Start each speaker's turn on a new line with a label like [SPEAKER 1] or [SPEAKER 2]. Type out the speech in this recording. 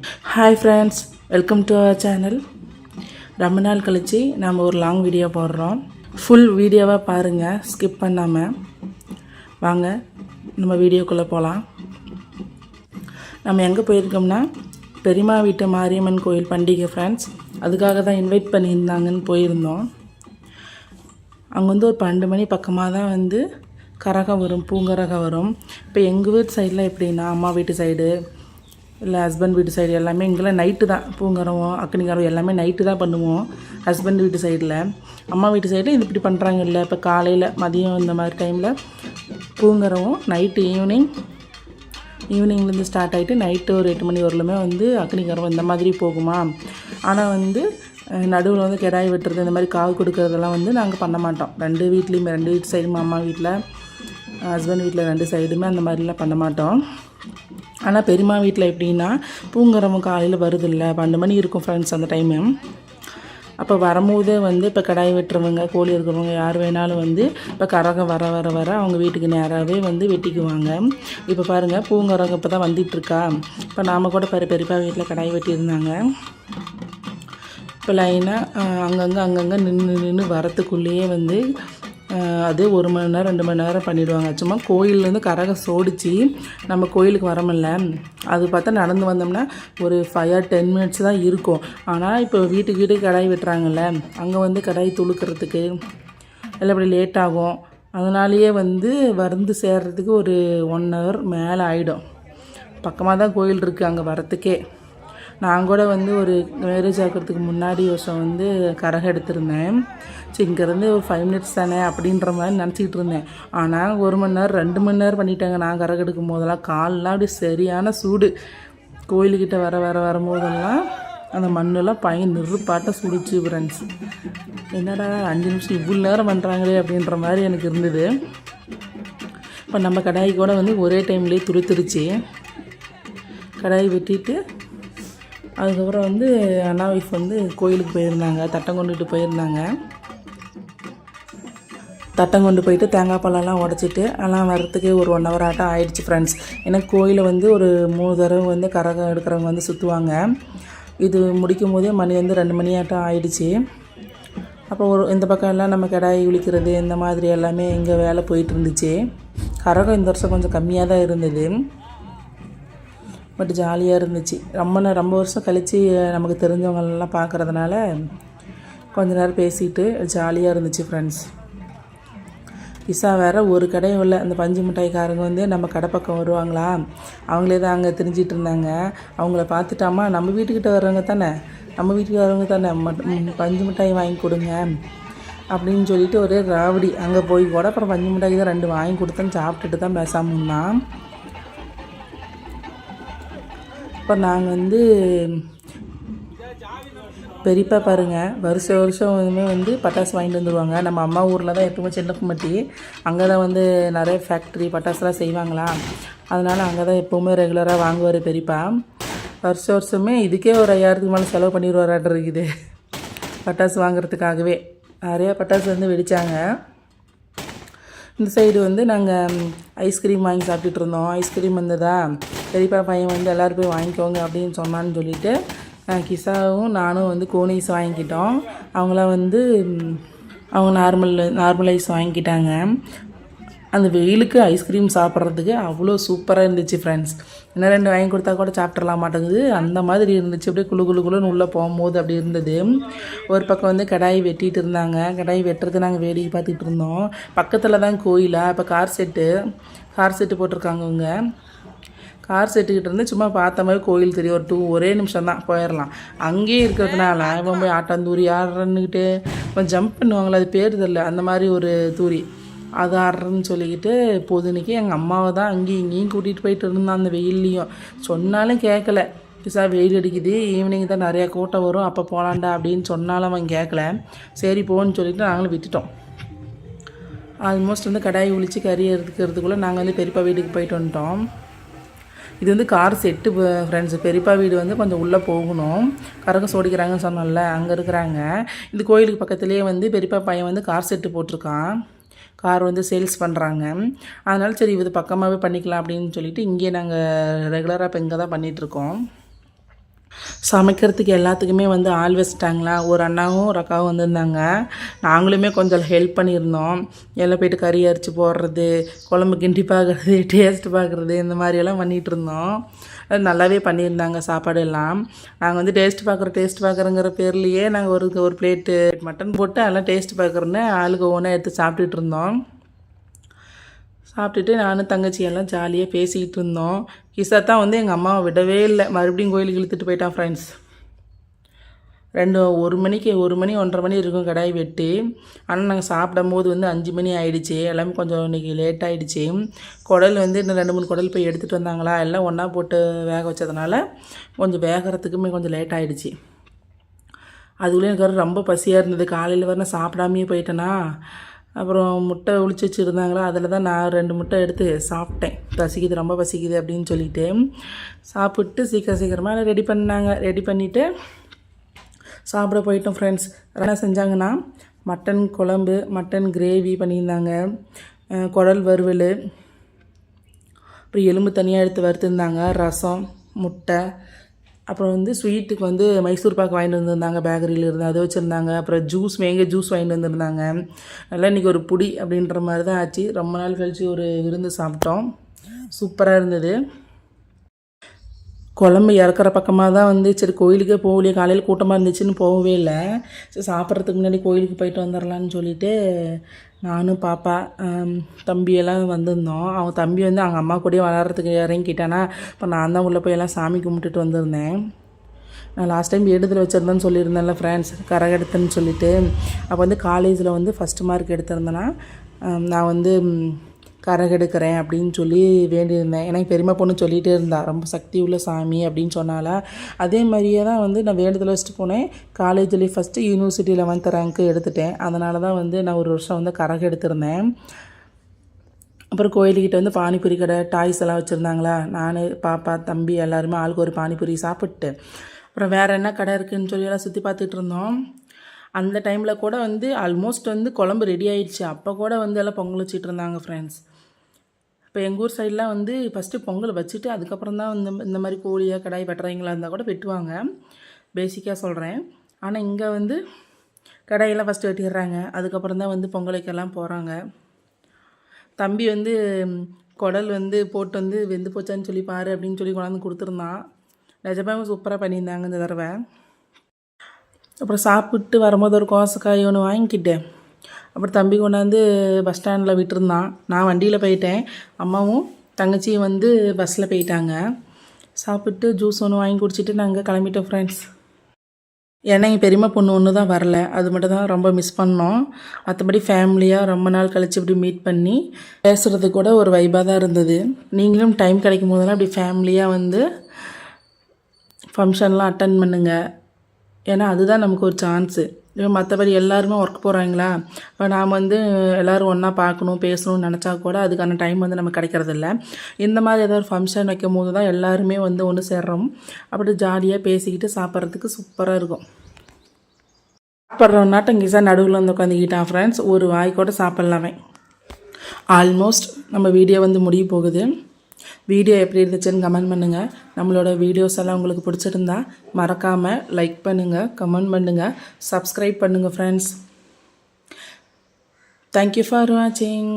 [SPEAKER 1] Hi friends, welcome to our channel. ரொம்ப நாள் கழித்து நம்ம ஒரு லாங் வீடியோ போடுறோம். ஃபுல் வீடியோவாக பாருங்கள், ஸ்கிப் பண்ணாமல். வாங்க நம்ம வீடியோக்குள்ளே போகலாம். நம்ம எங்கே போயிருக்கோம்னா பெரியம்மா வீட்டு மாரியம்மன் கோயில் பண்டிகை ஃப்ரெண்ட்ஸ். அதுக்காக தான் இன்வைட் பண்ணியிருந்தாங்கன்னு போயிருந்தோம். அங்கே வந்து ஒரு 12 மணி பக்கமாக தான் வந்து கரகம் வரும், பூங்கரகம் வரும். இப்போ எங்கள் வீட்டு சைடில் எப்படின்னா, அம்மா வீட்டு சைடு இல்லை ஹஸ்பண்ட் வீட்டு சைடு எல்லாமே இங்கெல்லாம் நைட்டு தான் பூங்கரவம் அக்னிகரம் எல்லாமே நைட்டு தான் பண்ணுவோம். ஹஸ்பண்ட் வீட்டு சைடில், அம்மா வீட்டு சைடில் இது இப்படி பண்ணுறாங்க. இல்லை இப்போ காலையில் மதியம் இந்த மாதிரி டைமில் பூங்கரவும் நைட்டு ஈவினிங்லேருந்து ஸ்டார்ட் ஆகிட்டு நைட்டு ஒரு 8 மணி வரலுமே வந்து அக்னிகரம் இந்த மாதிரி போகுமா. ஆனால் வந்து நடுவில் வந்து கிடாய் வெட்டுறது இந்த மாதிரி காவு கொடுக்கறதெல்லாம் வந்து நாங்கள் பண்ண மாட்டோம். ரெண்டு வீட்டு சைடும், அம்மா வீட்டில் ஹஸ்பண்ட் வீட்டில் 2 சைடுமே அந்த மாதிரிலாம் பண்ண மாட்டோம். ஆனால் பெரியம்மா வீட்டில் எப்படின்னா பூங்கரமும் காலையில் வருதில்ல, 12 மணி இருக்கும் ஃப்ரெண்ட்ஸ் அந்த டைமு. அப்போ வரும்போதே வந்து இப்போ கடாய் வெட்டுறவங்க, கோழி இருக்கிறவங்க யார் வேணாலும் வந்து இப்போ கரகம் வர வர வர அவங்க வீட்டுக்கு நேராகவே வந்து வெட்டிக்குவாங்க. இப்போ பாருங்கள், பூங்கரகம் இப்போ தான் வந்துட்டுருக்கா. இப்போ நாம் கூட பெரியப்பா வீட்டில் கடாய் வெட்டியிருந்தாங்க. இப்போ லைனாக அங்கங்கே நின்று வரத்துக்குள்ளேயே வந்து அது 1 மணி நேரம் 2 மணி நேரம் பண்ணிவிடுவாங்க. சும்மா கோயிலேருந்து கரகம் சோடிச்சு நம்ம கோயிலுக்கு வரமில்ல, அது பார்த்தா நடந்து வந்தோம்னா ஒரு 5 or 10 மினிட்ஸ் தான் இருக்கும். ஆனால் இப்போ வீட்டுக்கு கடாய் வெட்டுறாங்கல்ல, அங்கே வந்து கடாய் துளுக்கிறதுக்கு எல்லாம் இப்படி லேட் ஆகும். அதனாலேயே வந்து வந்து சேர்கிறதுக்கு ஒரு 1 hour மேலே ஆகிடும். பக்கமாக தான் கோயில் இருக்குது அங்கே வரத்துக்கே. நான் கூட வந்து ஒரு மேரேஜ் ஆகிறதுக்கு முன்னாடி வருஷம் வந்து கரகம் எடுத்திருந்தேன். சரி, இங்கேருந்து ஒரு 5 மினிட்ஸ் தானே அப்படின்ற மாதிரி நினச்சிக்கிட்டு இருந்தேன். ஆனால் 1 மணி நேரம் 2 மணி நேரம் பண்ணிட்டாங்க. நான் கரகம் எடுக்கும் போதெல்லாம் காலெலாம் அப்படி சரியான சூடு. கோயிலுக்கிட்ட வரும்போதெல்லாம் அந்த மண்ணெல்லாம் பையன் நெருப்பாட்டம் சுடிச்சு ஃப்ரெண்ட்ஸ். என்னடா 5 நிமிஷம் இவ்வளோ நேரம் பண்ணுறாங்களே அப்படின்ற மாதிரி எனக்கு இருந்தது. இப்போ நம்ம கடாய் கூட வந்து ஒரே டைம்லேயே துருத்துருச்சு. கடாய் வெட்டிட்டு அதுக்கப்புறம் வந்து அண்ணா ஒய்ஃப் வந்து கோயிலுக்கு போயிருந்தாங்க, தட்டம் கொண்டுட்டு போயிருந்தாங்க. தட்டம் கொண்டு போயிட்டு தேங்காய் பழம்லாம் உடச்சிட்டு எல்லாம் வரத்துக்கு ஒரு 1 hour ஆட்டம் ஆகிடுச்சு ஃப்ரெண்ட்ஸ். ஏன்னா கோயிலை வந்து ஒரு 3 தடவை வந்து கரகம் எடுக்கிறவங்க வந்து சுற்றுவாங்க. இது முடிக்கும் போதே மணி வந்து 2 மணி ஆட்டம் ஆகிடுச்சு. அப்போ இந்த பக்கம் எல்லாம் நம்ம கிடாய் விழிக்கிறது இந்த மாதிரி எல்லாமே இங்கே வேலை போயிட்டு இருந்துச்சு. கரகம் இந்த வருஷம் கொஞ்சம் கம்மியாக தான் இருந்தது, பட் ஜாலியாக இருந்துச்சு. ரொம்ப வருஷம் கழித்து நமக்கு தெரிஞ்சவங்களெல்லாம் பார்க்குறதுனால கொஞ்ச நேரம் பேசிட்டு ஜாலியாக இருந்துச்சு ஃப்ரெண்ட்ஸ். இசா வேறு ஒரு கடையும் இல்லை. அந்த பஞ்சு மிட்டாய்க்காரங்க வந்து நம்ம கடை பக்கம் வருவாங்களா, அவங்களே தான் அங்கே தெரிஞ்சிட்டு இருந்தாங்க. அவங்கள பார்த்துட்டாமா, நம்ம வீட்டுக்கிட்ட வர்றவங்க தானே பஞ்சு மிட்டாய் வாங்கி கொடுங்க அப்படின்னு சொல்லிட்டு ஒரே ராவடி. அங்கே போய் கூட அப்புறம் பஞ்சு மிட்டாய் தான் 2 வாங்கி கொடுத்தேன்னு சாப்பிட்டுட்டு தான் பேசாமன்னா. இப்போ நாங்கள் வந்து பெரியப்பா பாருங்கள், வருஷமே வந்து பட்டாசு வாங்கிட்டு வந்துடுவாங்க. நம்ம அம்மா ஊரில் தான் எப்பவுமே சின்னக்குமட்டி, அங்கே தான் வந்து நிறைய ஃபேக்ட்ரி பட்டாசுலாம் செய்வாங்களா, அதனால் அங்கே தான் எப்போவுமே ரெகுலராக வாங்குவார் பெரியப்பா. வருஷமே இதுக்கே ஒரு 5000க்கு மேலே செலவு பண்ணிடுவாராட்டு இருக்குது பட்டாசு வாங்குறதுக்காகவே. நிறையா பட்டாசு வந்து வெடித்தாங்க. இந்த சைடு வந்து நாங்கள் ஐஸ்கிரீம் வாங்கி சாப்பிட்டுட்டு இருந்தோம். ஐஸ்கிரீம் வந்ததா, பெரியப்பா பையன் வந்து எல்லோரும் போய் வாங்கிக்கோங்க அப்படின்னு சொன்னான்னு சொல்லிவிட்டு கிசாவும் நானும் வந்து கோன் ஐஸ் வாங்கிக்கிட்டோம். அவங்களாம் வந்து அவங்க நார்மல் ஐஸ் வாங்கிக்கிட்டாங்க. அந்த வெயிலுக்கு ஐஸ்கிரீம் சாப்பிட்றதுக்கு அவ்வளோ சூப்பராக இருந்துச்சு ஃப்ரெண்ட்ஸ். இன்னும் 2 வாங்கி கொடுத்தா கூட சாப்பிட்றலாம் மாட்டேங்குது, அந்த மாதிரி இருந்துச்சு. அப்படியே குளுன்னு உள்ளே போகும்போது அப்படி இருந்தது. ஒரு பக்கம் வந்து கடாய் வெட்டிகிட்டு இருந்தாங்க. கடாய் வெட்டுறது நாங்கள் வேடிக்கை பார்த்துக்கிட்டு இருந்தோம். பக்கத்தில் தான் கோயிலா. இப்போ கார் செட்டு போட்டிருக்காங்க. அவங்க கார் செட்டுக்கிட்ட இருந்து சும்மா பார்த்த மாதிரி கோயில் தெரியும். ஒரே நிமிஷம் தான் போயிடலாம். அங்கேயே இருக்கிறதுனால இவன் போய் ஆட்டாந்தூரி ஆடுறன்னுக்கிட்டு கொஞ்சம் ஜம்ப் பண்ணுவாங்களே, அது பேர் தெரியல, அந்த மாதிரி ஒரு தூரி அது ஆடுறன்னு சொல்லிக்கிட்டு பொதுனைக்கு எங்கள் அம்மாவை தான் அங்கேயும் இங்கேயும் கூட்டிகிட்டு போயிட்டு இருந்தான். அந்த வெயில்லையும் சொன்னாலும் கேட்கல. பிசா வெயில் அடிக்குது, ஈவினிங் தான் நிறையா கூட்டம் வரும், அப்போ போகலாண்டா அப்படின்னு சொன்னாலும் அவன் கேட்கல. சரி போன்னு சொல்லிவிட்டு நாங்களும் விட்டுட்டோம். ஆல்மோஸ்ட் வந்து கடாய் ஒழிச்சு கறி எடுக்கிறதுக்குள்ளே நாங்கள் வந்து பெரியப்பா வீட்டுக்கு போயிட்டு வந்துட்டோம். இது வந்து கார் செட்டு ஃப்ரெண்ட்ஸ். பெரியப்பா வீடு வந்து கொஞ்சம் உள்ளே போகணும். கரகம் சோடிக்கிறாங்கன்னு சொன்னோம்ல, அங்கே இருக்கிறாங்க. இந்த கோயிலுக்கு பக்கத்துலேயே வந்து பெரியப்பா பையன் வந்து கார் செட்டு போட்டிருக்கான். கார் வந்து சேல்ஸ் பண்ணுறாங்க. அதனால சரி இது பக்கமாகவே பண்ணிக்கலாம் அப்படின்னு சொல்லிட்டு இங்கே நாங்கள் ரெகுலராக இப்போ இங்கே தான் பண்ணிகிட்ருக்கோம். சமைக்கிறதுக்கு எல்லாத்துக்குமே வந்து ஆள் வச்சிட்டாங்களா. ஒரு அண்ணாவும் ஒரு அக்காவும் வந்திருந்தாங்க. நாங்களுமே கொஞ்சம் ஹெல்ப் பண்ணியிருந்தோம். எல்லாம் போய்ட்டு கறி அரிச்சு போடுறது, குழம்பு கிண்டி பார்க்குறது, டேஸ்ட் பார்க்குறது, இந்த மாதிரியெல்லாம் பண்ணிகிட்டு இருந்தோம். அது நல்லாவே பண்ணியிருந்தாங்க சாப்பாடு எல்லாம். நாங்கள் வந்து டேஸ்ட் பார்க்குறோங்கிற பேர்லேயே நாங்கள் ஒரு பிளேட்டு மட்டன் போட்டு அதெல்லாம் டேஸ்ட் பார்க்குறோன்னு ஆளுக்கு ஒவ்வொன்றா எடுத்து சாப்பிட்டுட்டு இருந்தோம். சாப்பிட்டுட்டு நானும் தங்கச்சியெல்லாம் ஜாலியாக பேசிக்கிட்டு இருந்தோம். தான் வந்து எங்கள் அம்மாவை விடவே இல்லை, மறுபடியும் கோயிலுக்கு இழுத்துட்டு போயிட்டான் ஃப்ரெண்ட்ஸ். 1 மணிக்கு 1:30 மணி இருக்கும் கடாய் வெட்டி. ஆனால் நாங்கள் சாப்பிடும்போது வந்து 5 மணி ஆகிடுச்சி. எல்லாமே கொஞ்சம் இன்றைக்கி லேட் ஆகிடுச்சி. குடல் வந்து இன்னும் 2-3 குடல் போய் எடுத்துகிட்டு வந்தாங்களா, எல்லாம் ஒன்றா போட்டு வேக வச்சதுனால கொஞ்சம் வேகிறதுக்குமே கொஞ்சம் லேட் ஆகிடுச்சி. அதுக்குள்ளே எனக்கு ரொம்ப பசியாக இருந்தது. காலையில் வர நான் சாப்பிடாமையே போயிட்டேனா. அப்புறம் முட்டை ஒளிச்சு வச்சுருந்தாங்களா, அதில் தான் நான் 2 முட்டை எடுத்து சாப்பிட்டேன். பசிக்குது, ரொம்ப பசிக்குது அப்படின்னு சொல்லிட்டு சாப்பிட்டு சீக்கிரமாக ரெடி பண்ணாங்க. ரெடி பண்ணிவிட்டு சாப்பிட போயிட்டோம் ஃப்ரெண்ட்ஸ். என்ன செஞ்சாங்கன்னா, மட்டன் குழம்பு, மட்டன் கிரேவி பண்ணியிருந்தாங்க, குடல் வறுவல், அப்புறம் எலும்பு தனியாக எடுத்து வறுத்துருந்தாங்க, ரசம், முட்டை, அப்புறம் வந்து ஸ்வீட்டுக்கு வந்து மைசூர் பாக்கு வாங்கிட்டு வந்துருந்தாங்க, பேக்கரியில் இருந்து அதை வச்சுருந்தாங்க. அப்புறம் மேங்கோ ஜூஸ் வாங்கிட்டு வந்துருந்தாங்க. நல்லா இன்றைக்கி ஒரு புடி அப்படின்ற மாதிரி தான் ஆச்சு. ரொம்ப நாள் கழித்து ஒரு விருந்து சாப்பிட்டோம். சூப்பராக இருந்தது. குழம்பு இறக்குற பக்கமாக தான் வந்து சரி கோயிலுக்கே போகலையே, காலையில் கூட்டமாக இருந்துச்சுன்னு போகவே இல்லை. சரி சாப்பிட்றதுக்கு முன்னாடி கோயிலுக்கு போயிட்டு வந்துடலான்னு சொல்லிவிட்டு நானும் பாப்பா தம்பியெல்லாம் வந்திருந்தோம். அவங்க தம்பி வந்து அவங்க அம்மா கூடயே விளாட்றதுக்கு இறங்கிட்டானா. இப்போ நான் தான் உள்ளே போய் எல்லாம் சாமி கும்பிட்டுட்டு வந்திருந்தேன். நான் லாஸ்ட் டைம் எடுத்துல வச்சுருந்தேன்னு சொல்லியிருந்தேன்ல ஃப்ரெண்ட்ஸ், கரகெடுத்தேன்னு சொல்லிவிட்டு. அப்போ வந்து காலேஜில் வந்து ஃபஸ்ட்டு மார்க் எடுத்திருந்தேன்னா நான் வந்து கரகெடுக்கிறேன் அப்படின்னு சொல்லி வேண்டியிருந்தேன். எனக்கு பெரியம்மா பொண்ணு சொல்லிகிட்டே இருந்தா, ரொம்ப சக்தி உள்ள சாமி அப்படின்னு சொன்னால. அதே மாதிரியே தான் வந்து நான் வேண்டுதல் வச்சுட்டு போனேன். காலேஜ்லேயே ஃபஸ்ட்டு யூனிவர்சிட்டியில் 11th ரேங்க்கு எடுத்துட்டேன். அதனால தான் வந்து நான் ஒரு வருஷம் வந்து கரகெடுத்திருந்தேன். அப்புறம் கோயிலுக்கிட்ட வந்து பானிபூரி கடை, டாய்ஸ் எல்லாம் வச்சுருந்தாங்களா. நான் பாப்பா தம்பி எல்லாருமே ஆளுக்கு ஒரு பானிபூரி சாப்பிட்டு அப்புறம் வேறு என்ன கடை இருக்குதுன்னு சொல்லி எல்லாம் சுற்றி பார்த்துட்டு இருந்தோம். அந்த டைமில் கூட வந்து ஆல்மோஸ்ட் வந்து குழம்பு ரெடி ஆகிடுச்சு. அப்போ கூட வந்து எல்லாம் பொங்கல் வச்சுட்டு இருந்தாங்க ஃப்ரெண்ட்ஸ். இப்போ எங்கள் ஊர் சைடெலாம் வந்து ஃபஸ்ட்டு பொங்கல் வச்சுட்டு அதுக்கப்புறம் தான் இந்த மாதிரி கோழியாக கடாய் வெட்டுறவங்களா இருந்தால் கூட வெட்டுவாங்க, பேசிக்காக சொல்கிறேன். ஆனால் இங்கே வந்து கடாயெல்லாம் ஃபஸ்ட்டு வெட்டிடுறாங்க, அதுக்கப்புறம் தான் வந்து பொங்கல் வைக்கலாம் போகிறாங்க. தம்பி வந்து குடல் வந்து போட்டு வந்து வெந்து போச்சான்னு சொல்லி பாரு அப்படின்னு சொல்லி கொண்டாந்து கொடுத்துருந்தான். நிஜமாவே சூப்பராக பண்ணியிருந்தாங்க இந்த தடவை. அப்புறம் சாப்பிட்டு வரும்போது ஒரு கோசக்காய் ஒன்று வாங்கிக்கிட்டேன். அப்புறம் தம்பி கொண்டாந்து பஸ் ஸ்டாண்டில் விட்டுருந்தான். நான் வண்டியில் போயிட்டேன், அம்மாவும் தங்கச்சியும் வந்து பஸ்ஸில் போயிட்டாங்க. சாப்பிட்டு ஜூஸ் ஒன்று வாங்கி குடிச்சிட்டு நாங்கள் கிளம்பிட்டோம் ஃப்ரெண்ட்ஸ். ஏன்னா எங்கள் பெரியம்மா பொண்ணு ஒன்று தான் வரல, அது மட்டும் தான் ரொம்ப மிஸ் பண்ணோம். மற்றபடி ஃபேமிலியாக ரொம்ப நாள் கழித்து இப்படி மீட் பண்ணி பேசுகிறது கூட ஒரு வைபாக தான் இருந்தது. நீங்களும் டைம் கிடைக்கும் போதெல்லாம் இப்படி ஃபேமிலியாக வந்து ஃபங்க்ஷன்லாம் அட்டன் பண்ணுங்கள். ஏன்னா அதுதான் நமக்கு ஒரு சான்ஸு. இப்போ மற்றபடி எல்லாருமே ஒர்க் போகிறாங்களா, இப்போ நாம் வந்து எல்லோரும் ஒன்றா பார்க்கணும் பேசணும்னு நினச்சா கூட அதுக்கான டைம் வந்து நமக்கு கிடைக்கிறதில்ல. இந்த மாதிரி ஏதாவது ஒரு ஃபங்க்ஷன் வைக்கும் போது தான் எல்லாருமே வந்து ஒன்று சேர்றோம். அப்படி ஜாலியாக பேசிக்கிட்டு சாப்பிட்றதுக்கு சூப்பராக இருக்கும். சாப்பிட்றோன்னாட்டம் கிசா நடுவில் வந்து உட்காந்துக்கிட்டான் ஃப்ரெண்ட்ஸ், ஒரு வாய் கூட சாப்பிட்லாமே. ஆல்மோஸ்ட் நம்ம வீடியோ வந்து முடிய போகுது. வீடியோ எப்படி இருந்துச்சுன்னு கமெண்ட் பண்ணுங்கள். நம்மளோட வீடியோஸ் எல்லாம் உங்களுக்கு பிடிச்சிருந்தா மறக்காமல் லைக் பண்ணுங்கள், கமெண்ட் பண்ணுங்கள், சப்ஸ்கிரைப் பண்ணுங்கள் ஃப்ரெண்ட்ஸ். தேங்க்யூ ஃபார் வாட்சிங்.